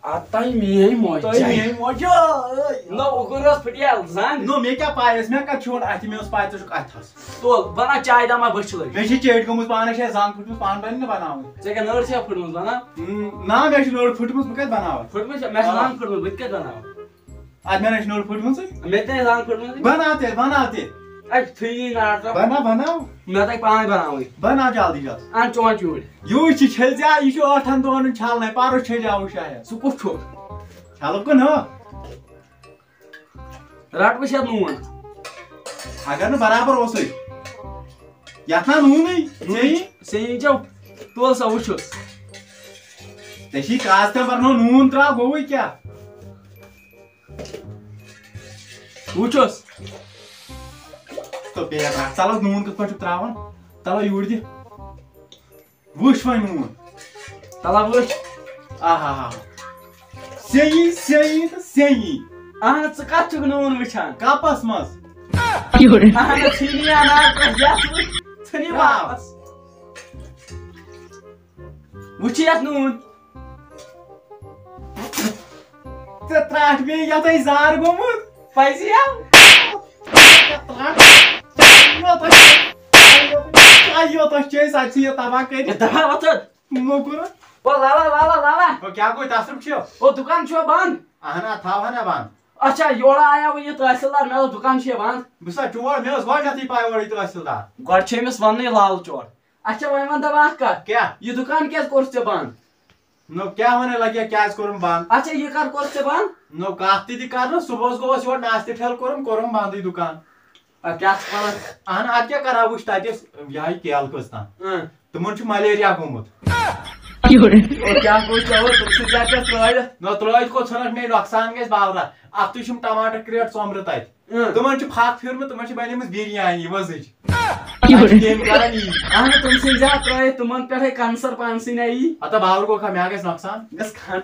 आता मेरी मोजा No, uguras pediel, zan. No, me क्या पायस मैं का छोड़ आती में उस पाय तो अथस तो बना चाय दा मा बचल मैं छी चेट गमुस पान छे जान फुटमुस पान बन न बनाव जेका नर छे फुटमुस बना ना मैं छी नोर फुटमुस बकत बनाव फुटमुस मैं जान फुटमुस बित बनाव आज मैंने नोर फुटमुस मैं ते जान फुटमुस बनाते आई थी ना बनाओ मैं तक पानी बनाऊ बना जल्दी जल्दी आन चोन चूड़ यू छी छल जा ई छो 8 दोन छाल नै पारो छे जाऊ शायद सु कुछ छो छाल को न रात में शायद नून अगर न बराबर ओसै यातना नून नहीं सही जाओ तो सा वुछ तेशी काज का बरनो नून त्रा गोई क्या वुछस तो बेरा चलो नून कत पट त्रावन तलो यूर दि वुछ वय नून तला वुछ आहा सही आन च कत नून वुछान कपस मस आन छीनी आना कर जा छनी वापस वुछियत नून ते त्राट बे यतै जार गोमुत पैसिया आयो तो चेस आछि तबा कर दबा वत मोकुर ओ लाला ओ क्या कोई तसरफ छो ओ दुकान छो बंद ahna thavana ban अच्छा योड़ा आया वो ये तहसीलदार मेरा दुकान छे बंद bisa chor me os gojati pai ori tahsildar गड छे मिस वन्ने लाल चोर अच्छा वही मन दबा का क्या ये दुकान कैसे कोर्स बंद no क्या होने लगे क्या करूं ban अच्छा ये कर कोर्स बंद no kahti di karna subos go was नाश्ते ठेल करूं बंद ही दुकान क्या पड़ा ahna at क्या करा वो स्टाइटिस यही केल कस्ता तुमन छु मलेरिया गोमुत और क्या कुछ हो तुमसे जाके फ्राइड no troid को छनक में नुकसान गस बावरा अब तु छुम टमाटर क्रेट सोमर तत तुमन छु फाक फिर में तुमन छु बनेमस बिरयानी वजज गेम करनी आने तुमसे जा फ्राइड तुमन पे कैंसर पांसी नहीं अत बावर को खा म्या गस नुकसान गस खान